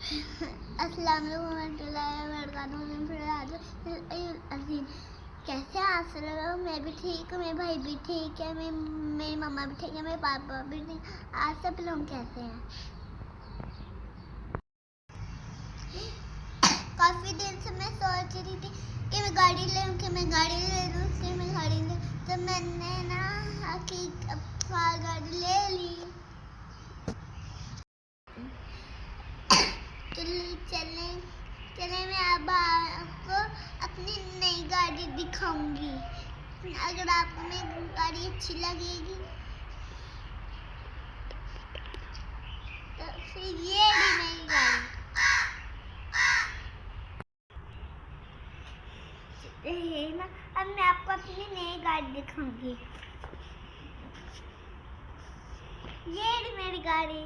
अस्सलाम वालेकुम। कैसे आप सब लोग? मैं भी ठीक हूँ, मेरे भाई भी ठीक है, मेरी मम्मा भी ठीक है, मेरे पापा भी ठीक। आप सब लोग कैसे हैं? काफी दिन से मैं सोच रही थी कि मैं गाड़ी ले लूँ, तो मैंने ना गाड़ी ले ली। तो चले मैं अब आपको अपनी नई गाड़ी दिखाऊंगी। अगर आपको मेरी गाड़ी अच्छी लगेगी तो फिर ये भी मेरी गाड़ी। ना अब मैं आपको अपनी नई गाड़ी दिखाऊंगी। ये मेरी गाड़ी।